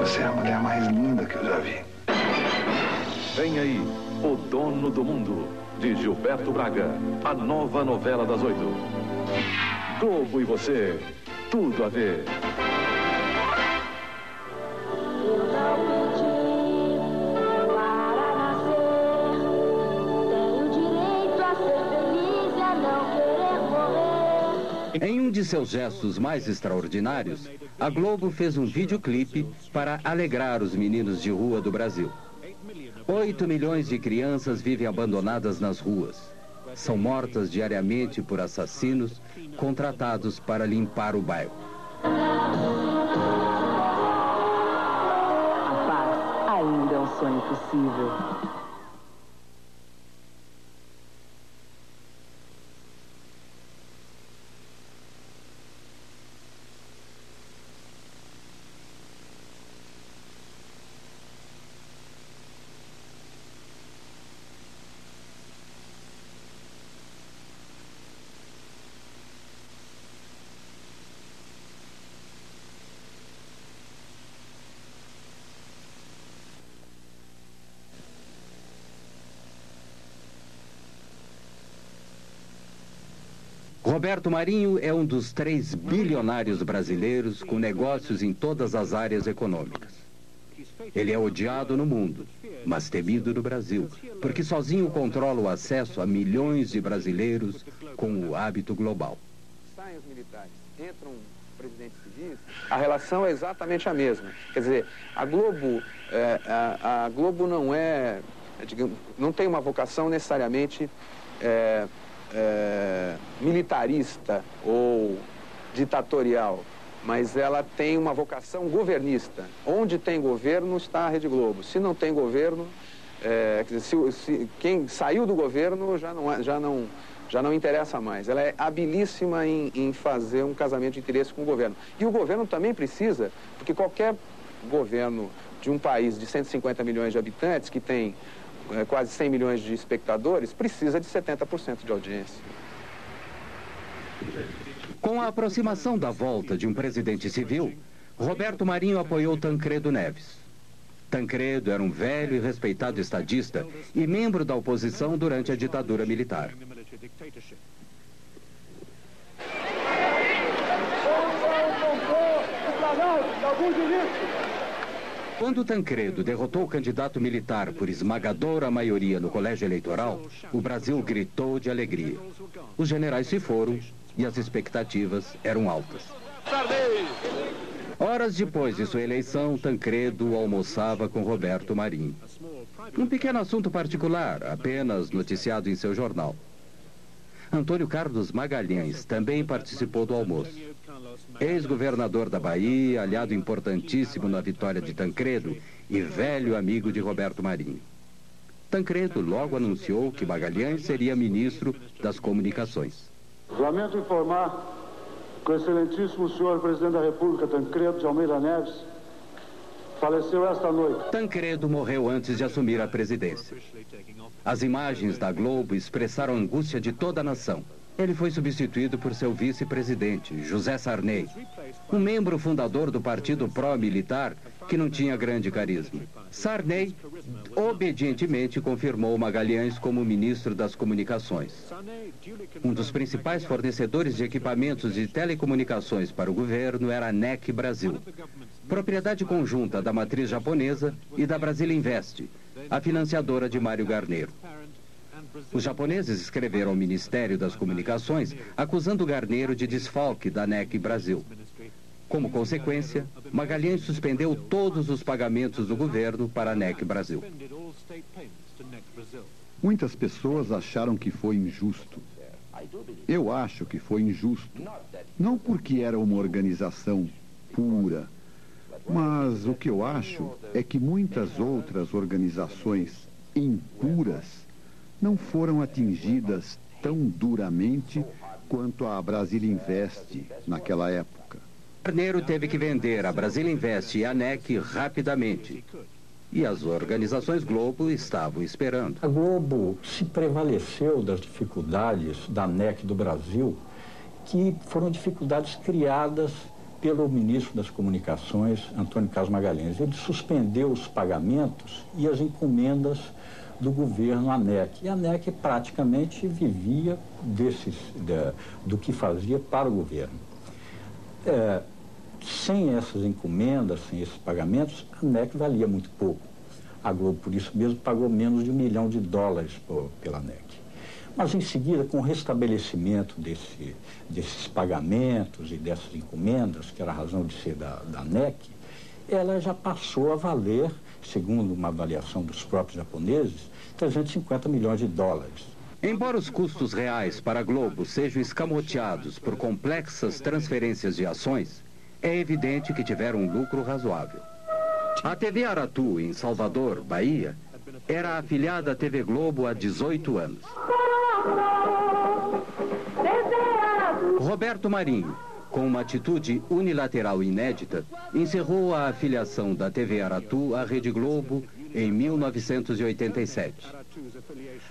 Você é a mulher mais linda que eu já vi. Vem aí, O Dono do Mundo, de Gilberto Braga. A nova novela das 8. Globo e você, tudo a ver. Em um de seus gestos mais extraordinários, a Globo fez um videoclipe para alegrar os meninos de rua do Brasil. 8 milhões de crianças vivem abandonadas nas ruas. São mortas diariamente por assassinos contratados para limpar o bairro. A paz ainda é um sonho possível. Roberto Marinho é um dos 3 bilionários brasileiros com negócios em todas as áreas econômicas. Ele é odiado no mundo, mas temido no Brasil, porque sozinho controla o acesso a milhões de brasileiros com o hábito global. Saem os militares, entram presidentes civis, a relação é exatamente a mesma. Quer dizer, a Globo não é, digamos, não tem uma vocação necessariamente militarista ou ditatorial, mas ela tem uma vocação governista. Onde tem governo está a Rede Globo. Se não tem governo, quer dizer, quem saiu do governo já não interessa mais. Ela é habilíssima em fazer um casamento de interesse com o governo. E o governo também precisa, porque qualquer governo de um país de 150 milhões de habitantes, que tem quase 100 milhões de espectadores, precisa de 70% de audiência. Com a aproximação da volta de um presidente civil, Roberto Marinho apoiou Tancredo Neves. Tancredo era um velho e respeitado estadista e membro da oposição durante a ditadura militar. Quando Tancredo derrotou o candidato militar por esmagadora maioria no colégio eleitoral, o Brasil gritou de alegria. Os generais se foram e as expectativas eram altas. Horas depois de sua eleição, Tancredo almoçava com Roberto Marinho. Um pequeno assunto particular, apenas noticiado em seu jornal. Antônio Carlos Magalhães também participou do almoço. Ex-governador da Bahia, aliado importantíssimo na vitória de Tancredo e velho amigo de Roberto Marinho. Tancredo logo anunciou que Magalhães seria ministro das Comunicações. Lamento informar que o excelentíssimo senhor presidente da República, Tancredo de Almeida Neves, faleceu esta noite. Tancredo morreu antes de assumir a presidência. As imagens da Globo expressaram a angústia de toda a nação. Ele foi substituído por seu vice-presidente, José Sarney, um membro fundador do partido pró-militar que não tinha grande carisma. Sarney obedientemente confirmou Magalhães como ministro das Comunicações. Um dos principais fornecedores de equipamentos de telecomunicações para o governo era a NEC Brasil, propriedade conjunta da matriz japonesa e da Brasil Invest, a financiadora de Mário Garneiro. Os japoneses escreveram ao Ministério das Comunicações acusando Garneiro de desfalque da NEC Brasil. Como consequência, Magalhães suspendeu todos os pagamentos do governo para a NEC Brasil. Muitas pessoas acharam que foi injusto. Eu acho que foi injusto. Não porque era uma organização pura, mas o que eu acho é que muitas outras organizações impuras não foram atingidas tão duramente quanto a Brasil Invest naquela época. Garneiro teve que vender a Brasil Invest e a NEC rapidamente. E as organizações Globo estavam esperando. A Globo se prevaleceu das dificuldades da NEC do Brasil, que foram dificuldades criadas pelo ministro das Comunicações, Antônio Carlos Magalhães. Ele suspendeu os pagamentos e as encomendas do governo ANEC. E a ANEC praticamente vivia do que fazia para o governo. Sem essas encomendas, sem esses pagamentos, a ANEC valia muito pouco. A Globo, por isso mesmo, pagou menos de $1 milhão pela ANEC. Mas, em seguida, com o restabelecimento desses pagamentos e dessas encomendas, que era a razão de ser da ANEC, ela já passou a valer, segundo uma avaliação dos próprios japoneses, $350 milhões. Embora os custos reais para a Globo sejam escamoteados por complexas transferências de ações, é evidente que tiveram um lucro razoável. A TV Aratu, em Salvador, Bahia, era afiliada à TV Globo há 18 anos. Roberto Marinho, com uma atitude unilateral inédita, encerrou a afiliação da TV Aratu à Rede Globo em 1987.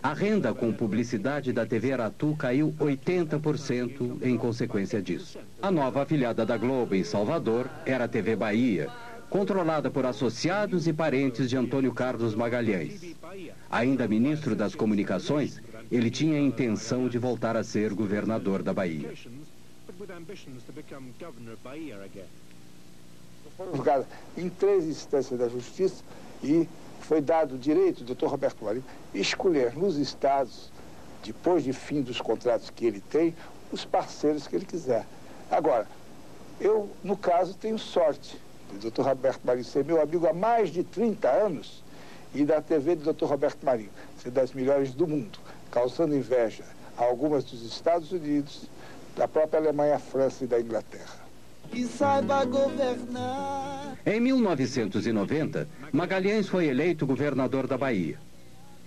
A renda com publicidade da TV Aratu caiu 80% em consequência disso. A nova afiliada da Globo em Salvador era a TV Bahia, controlada por associados e parentes de Antônio Carlos Magalhães. Ainda ministro das Comunicações, ele tinha a intenção de voltar a ser governador da Bahia. Foram julgados em 3 instâncias da Justiça e foi dado o direito ao Dr. Roberto Marinho escolher nos estados, depois de fim dos contratos que ele tem, os parceiros que ele quiser. Agora, eu, no caso, tenho sorte do Dr. Roberto Marinho ser meu amigo há mais de 30 anos e da TV do Dr. Roberto Marinho ser das melhores do mundo, causando inveja a algumas dos Estados Unidos, da própria Alemanha, França e da Inglaterra. E saiba governar. Em 1990, Magalhães foi eleito governador da Bahia.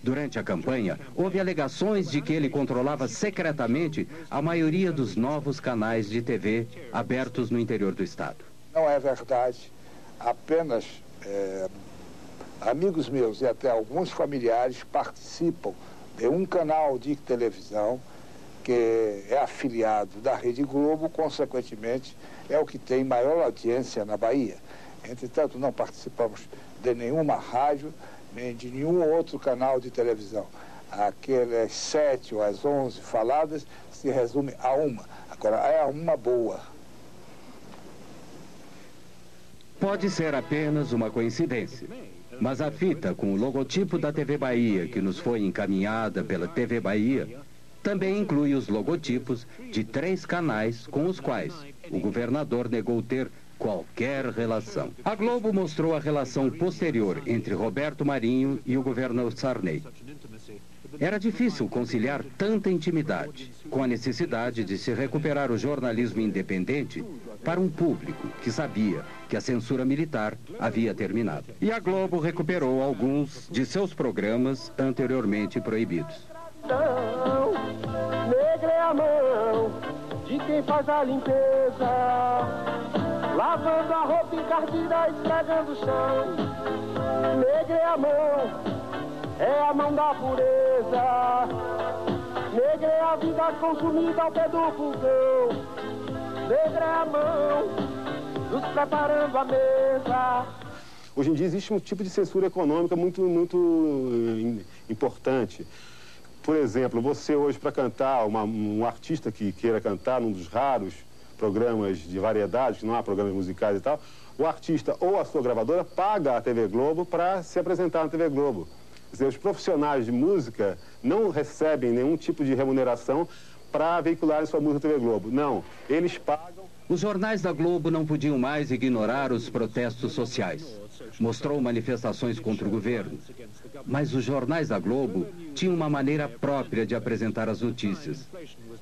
Durante a campanha, houve alegações de que ele controlava secretamente a maioria dos novos canais de TV abertos no interior do estado. Não é verdade. Apenas amigos meus e até alguns familiares participam de um canal de televisão que é afiliado da Rede Globo, consequentemente, é o que tem maior audiência na Bahia. Entretanto, não participamos de nenhuma rádio, nem de nenhum outro canal de televisão. Aquelas 7 ou as 11 faladas se resume a uma. Agora, é uma boa. Pode ser apenas uma coincidência, mas a fita com o logotipo da TV Bahia, que nos foi encaminhada pela TV Bahia, também inclui os logotipos de 3 canais com os quais o governador negou ter qualquer relação. A Globo mostrou a relação posterior entre Roberto Marinho e o governador Sarney. Era difícil conciliar tanta intimidade com a necessidade de se recuperar o jornalismo independente para um público que sabia que a censura militar havia terminado. E a Globo recuperou alguns de seus programas anteriormente proibidos. Negra é a mão de quem faz a limpeza, lavando a roupa encardida, esfregando o chão. Negra é a mão da pureza. Negra é a vida consumida ao pé do fogão. Negra é a mão dos preparando a mesa. Hoje em dia existe um tipo de censura econômica muito importante. Por exemplo, você hoje para cantar, um artista que queira cantar num dos raros programas de variedades, que não há programas musicais e tal, o artista ou a sua gravadora paga a TV Globo para se apresentar na TV Globo. Quer dizer, os profissionais de música não recebem nenhum tipo de remuneração para veicular sua música na TV Globo. Não, eles pagam. Os jornais da Globo não podiam mais ignorar os protestos sociais. Mostrou manifestações contra o governo. Mas os jornais da Globo tinham uma maneira própria de apresentar as notícias.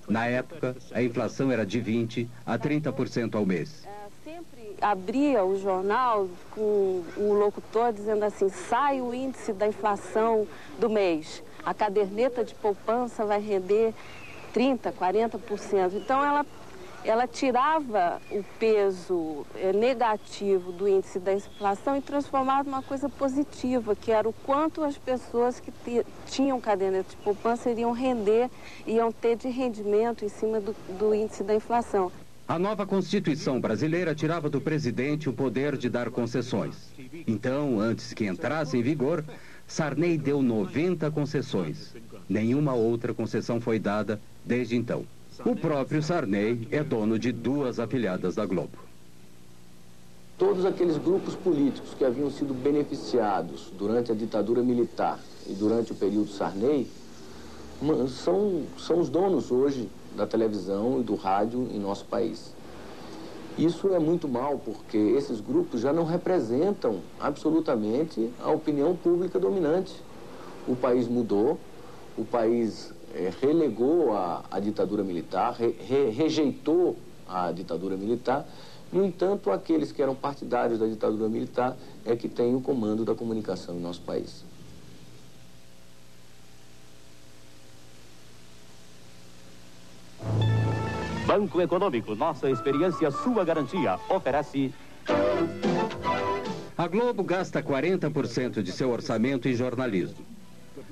Na época, a inflação era de 20% a 30% ao mês. Sempre abria o jornal com o locutor dizendo assim: sai o índice da inflação do mês. A caderneta de poupança vai render 30%, 40%. Então, ela tirava o peso negativo do índice da inflação e transformava numa coisa positiva, que era o quanto as pessoas que tinham caderneta de poupança iam ter de rendimento em cima do índice da inflação. A nova Constituição brasileira tirava do presidente o poder de dar concessões. Então, antes que entrasse em vigor, Sarney deu 90 concessões. Nenhuma outra concessão foi dada desde então. O próprio Sarney é dono de 2 afiliadas da Globo. Todos aqueles grupos políticos que haviam sido beneficiados durante a ditadura militar e durante o período Sarney são os donos hoje da televisão e do rádio em nosso país. Isso é muito mal, porque esses grupos já não representam absolutamente a opinião pública dominante. O país mudou, o país relegou a ditadura militar, rejeitou a ditadura militar. No entanto, aqueles que eram partidários da ditadura militar é que têm o comando da comunicação em nosso país. Banco Econômico, nossa experiência, sua garantia, oferece... A Globo gasta 40% de seu orçamento em jornalismo.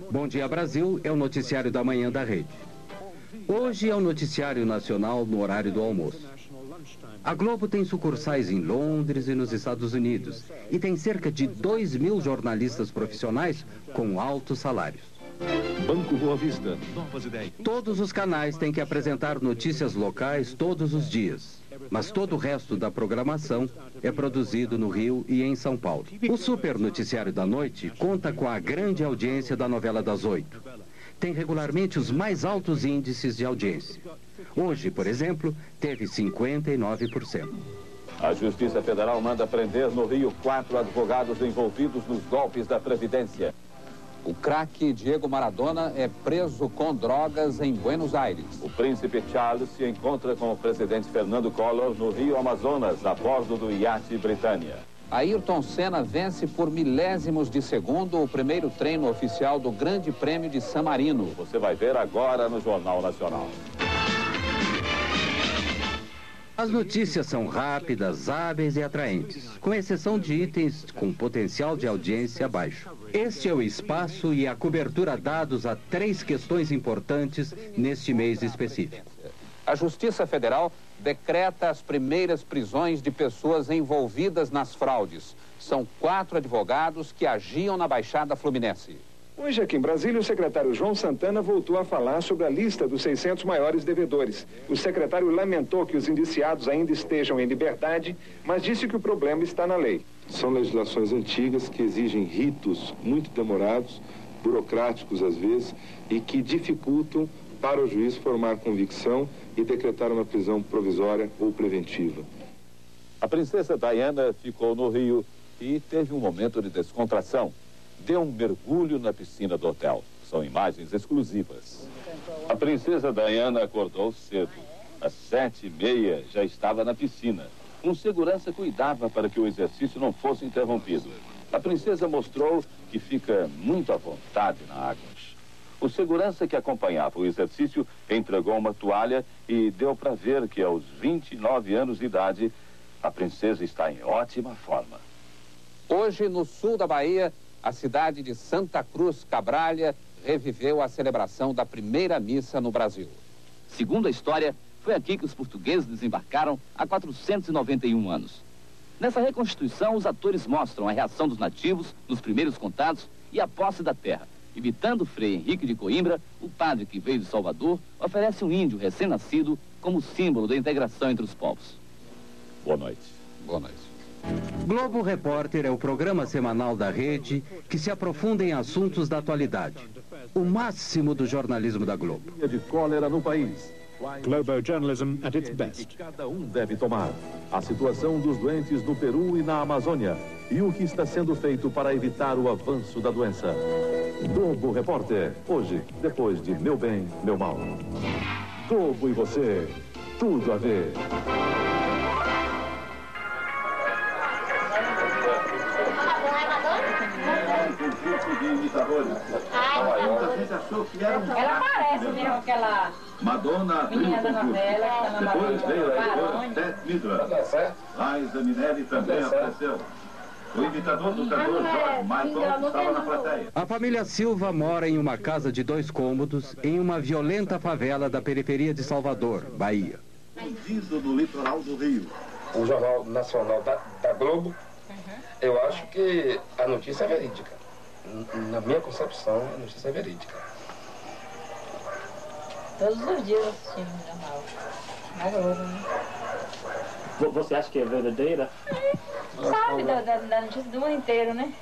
Bom Dia Brasil é o noticiário da manhã da rede. Hoje é o noticiário nacional no horário do almoço. A Globo tem sucursais em Londres e nos Estados Unidos e tem cerca de 2.000 jornalistas profissionais com altos salários. Banco Boa Vista, novas ideias. Todos os canais têm que apresentar notícias locais todos os dias, mas todo o resto da programação é produzido no Rio e em São Paulo. O Super Noticiário da Noite conta com a grande audiência da novela das 8. Tem regularmente os mais altos índices de audiência. Hoje, por exemplo, teve 59%. A Justiça Federal manda prender no Rio 4 advogados envolvidos nos golpes da Previdência. O craque Diego Maradona é preso com drogas em Buenos Aires. O príncipe Charles se encontra com o presidente Fernando Collor no Rio Amazonas, a bordo do iate Britânia. Ayrton Senna vence por milésimos de segundo o primeiro treino oficial do Grande Prêmio de San Marino. Você vai ver agora no Jornal Nacional. As notícias são rápidas, hábeis e atraentes, com exceção de itens com potencial de audiência baixo. Este é o espaço e a cobertura dados a 3 questões importantes neste mês específico. A Justiça Federal decreta as primeiras prisões de pessoas envolvidas nas fraudes. São 4 advogados que agiam na Baixada Fluminense. Hoje, aqui em Brasília, o secretário João Santana voltou a falar sobre a lista dos 600 maiores devedores. O secretário lamentou que os indiciados ainda estejam em liberdade, mas disse que o problema está na lei. São legislações antigas que exigem ritos muito demorados, burocráticos às vezes, e que dificultam para o juiz formar convicção e decretar uma prisão provisória ou preventiva. A princesa Diana ficou no Rio e teve um momento de descontração. Deu um mergulho na piscina do hotel. São imagens exclusivas. A princesa Diana acordou cedo. Às 7h30 já estava na piscina. Um segurança cuidava para que o exercício não fosse interrompido. A princesa mostrou que fica muito à vontade na água. O segurança que acompanhava o exercício entregou uma toalha e deu para ver que aos 29 anos de idade, a princesa está em ótima forma. Hoje, no sul da Bahia, a cidade de Santa Cruz Cabralha reviveu a celebração da primeira missa no Brasil. Segundo a história, foi aqui que os portugueses desembarcaram há 491 anos. Nessa reconstituição, os atores mostram a reação dos nativos nos primeiros contatos e a posse da terra. Imitando Frei Henrique de Coimbra, o padre que veio de Salvador oferece um índio recém-nascido como símbolo da integração entre os povos. Boa noite. Boa noite. Globo Repórter é o programa semanal da rede que se aprofunda em assuntos da atualidade. O máximo do jornalismo da Globo. De cólera no país. Globo journalism at its best. Cada um deve tomar. A situação dos doentes no Peru e na Amazônia. E o que está sendo feito para evitar o avanço da doença. Globo Repórter. Hoje, depois de Meu Bem, Meu Mal. Globo e você. Tudo a ver. Ela parece mesmo aquela Madonna menina da novela. Depois veio a editora Beth Midler. Liza Minelli também apareceu. O imitador do cantor George Michael estava na plateia. A família Silva mora em uma casa de 2 cômodos em uma violenta favela da periferia de Salvador, Bahia. explodindo no litoral do Rio. O Jornal Nacional da Globo, eu acho que a notícia é verídica. Na minha concepção, a notícia é verídica. Todos os dias assistindo o jornal. Na Globo, né? Você acha que é verdadeira? Sabe da notícia do mundo inteiro, né?